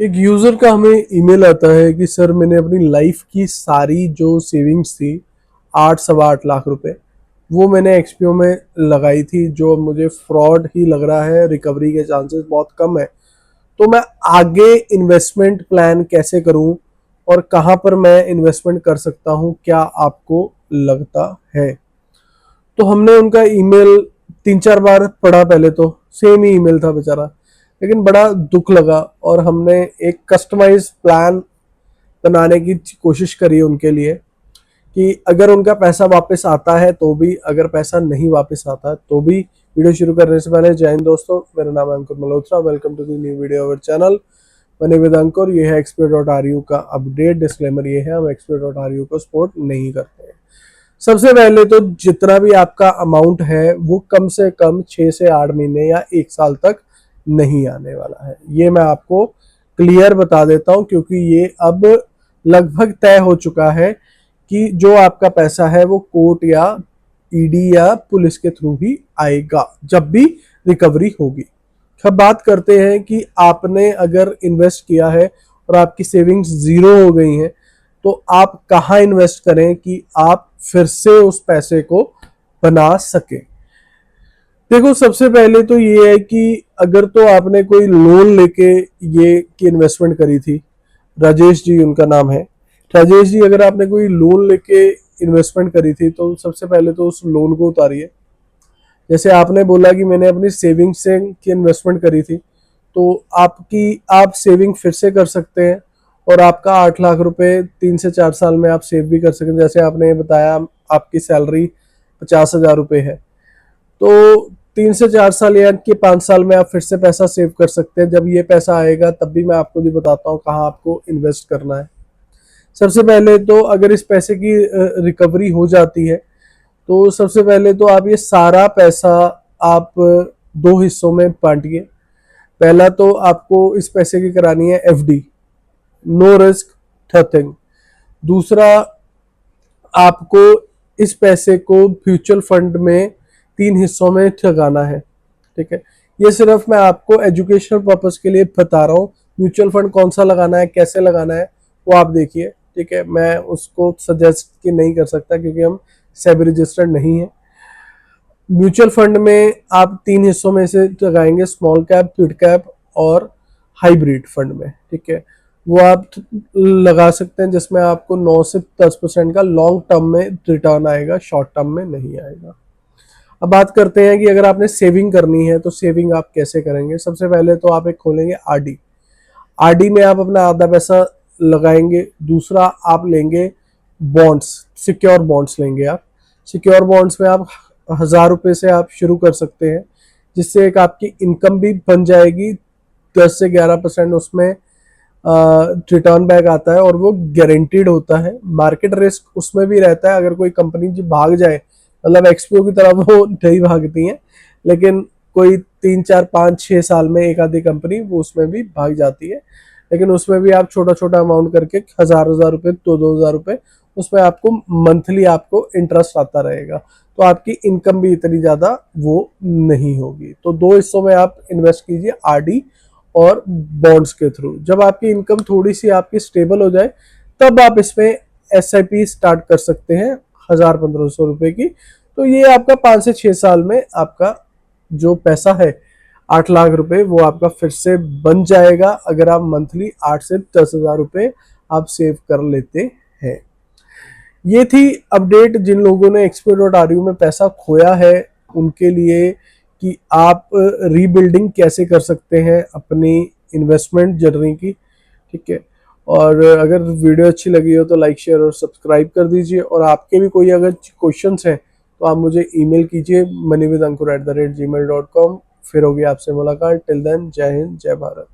एक यूजर का हमें ईमेल आता है कि सर मैंने अपनी लाइफ की सारी जो सेविंग्स थी 8 सवा 8 लाख रुपए वो मैंने एक्सपीओ में लगाई थी, जो मुझे फ्रॉड ही लग रहा है, रिकवरी के चांसेस बहुत कम है। तो मैं आगे इन्वेस्टमेंट प्लान कैसे करूं और कहां पर मैं इन्वेस्टमेंट कर सकता हूं, क्या आपको लगता है? तो हमने उनका ईमेल 3 4 बार पढ़ा, पहले तो सेम ही ईमेल था बेचारा, लेकिन बड़ा दुख लगा और हमने एक कस्टमाइज प्लान बनाने की कोशिश करी उनके लिए कि अगर उनका पैसा वापस आता है तो भी, अगर पैसा नहीं वापस आता तो भी। वीडियो शुरू करने से पहले जय हिंद दोस्तों, मेरा नाम है Ankur Malhotra. Welcome to the new video our channel money with Ankur. ये है expert.ru का अपडेट। डिस्क्लेमर ये है, हम expert.ru को सपोर्ट नहीं करते हैं। सबसे पहले तो जितना भी आपका अमाउंट है वो कम से कम 6 से 8 महीने या 1 साल तक नहीं आने वाला है, ये मैं आपको क्लियर बता देता हूं, क्योंकि ये अब लगभग तय हो चुका है कि जो आपका पैसा है वो कोर्ट या ईडी या पुलिस के थ्रू ही आएगा जब भी रिकवरी होगी। अब बात करते हैं कि आपने अगर इन्वेस्ट किया है और आपकी सेविंग्स जीरो हो गई हैं, तो आप कहाँ इन्वेस्ट करें कि आप फिर से उस पैसे को बना सके। देखो, सबसे पहले तो ये है कि अगर तो आपने कोई लोन लेके ये की इन्वेस्टमेंट करी थी, राजेश जी उनका नाम है, राजेश जी, अगर आपने कोई लोन लेके इन्वेस्टमेंट करी थी तो सबसे पहले तो उस लोन को उतारिए। जैसे आपने बोला कि मैंने अपनी सेविंग से की इन्वेस्टमेंट करी थी, तो आप सेविंग फिर से कर सकते हैं और आपका 8 लाख रुपए 3 से 4 साल में आप सेव भी कर सकते हैं। जैसे आपने बताया आपकी सैलरी 50,000 रुपये है, तो 3 से 4 साल या कि 5 साल में आप फिर से पैसा सेव कर सकते हैं। जब ये पैसा आएगा तब भी मैं आपको भी बताता हूँ कहाँ आपको इन्वेस्ट करना है। सबसे पहले तो अगर इस पैसे की रिकवरी हो जाती है, तो सबसे पहले तो आप ये सारा पैसा आप 2 हिस्सों में बांटिए। पहला तो आपको इस पैसे की करानी है एफडी, नो रिस्क नथिंग। दूसरा, आपको इस पैसे को म्यूचुअल फंड में 3 हिस्सों में लगाना है। ठीक है, ये सिर्फ मैं आपको एजुकेशनल पर्पस के लिए बता रहा हूँ। म्यूचुअल फंड कौन सा लगाना है, कैसे लगाना है, वो आप देखिए। ठीक है, मैं उसको सजेस्ट कि नहीं कर सकता क्योंकि हम सेबी रजिस्टर्ड नहीं है। म्यूचुअल फंड में आप 3 हिस्सों में से लगाएंगे, स्मॉल कैप, मिड कैप और हाइब्रिड फंड में। ठीक है, वो आप लगा सकते हैं जिसमें आपको 9 से 10% का लॉन्ग टर्म में रिटर्न आएगा, शॉर्ट टर्म में नहीं आएगा। अब बात करते हैं कि अगर आपने सेविंग करनी है तो सेविंग आप कैसे करेंगे। सबसे पहले तो आप एक खोलेंगे आरडी। आरडी में आप अपना आधा पैसा लगाएंगे। दूसरा, आप लेंगे बॉन्ड्स, सिक्योर बॉन्ड्स लेंगे आप। सिक्योर बॉन्ड्स में आप 1,000 रुपये से आप शुरू कर सकते हैं, जिससे एक आपकी इनकम भी बन जाएगी। 10 से 11% उसमें रिटर्न बैक आता है और वो गारंटीड होता है। मार्केट रिस्क उसमें भी रहता है, अगर कोई कंपनी जो भाग जाए, मतलब एक्सपो की तरह वो नहीं भागती हैं, लेकिन कोई 3 4 5 6 साल में एक आधी कंपनी वो उसमें भी भाग जाती है। लेकिन उसमें भी आप छोटा छोटा अमाउंट करके 1,000 1,000 रुपये, 2,000 रुपये, उसमें आपको मंथली आपको इंटरेस्ट आता रहेगा, तो आपकी इनकम भी इतनी ज़्यादा वो नहीं होगी। तो 2 हिस्सों में आप इन्वेस्ट कीजिए, आरडी और बॉन्ड्स के थ्रू। जब आपकी इनकम थोड़ी सी आपकी स्टेबल हो जाए, तब आप इसमें एसआईपी स्टार्ट कर सकते हैं 1,000 1500 रुपये की। तो ये आपका 5 से 6 साल में आपका जो पैसा है 8 लाख रुपए, वो आपका फिर से बन जाएगा, अगर आप मंथली 8 से 10 हज़ार रुपये आप सेव कर लेते हैं। ये थी अपडेट जिन लोगों ने expert.ru में पैसा खोया है उनके लिए, कि आप रीबिल्डिंग कैसे कर सकते हैं अपनी इन्वेस्टमेंट जर्नी की। ठीक है, और अगर वीडियो अच्छी लगी हो तो लाइक शेयर और सब्सक्राइब कर दीजिए। और आपके भी कोई अगर क्वेश्चंस हैं तो आप मुझे ईमेल कीजिए moneywidankur@gmail.com। फिर होगी आपसे मुलाकात। टिल देन, जय हिंद, जय भारत।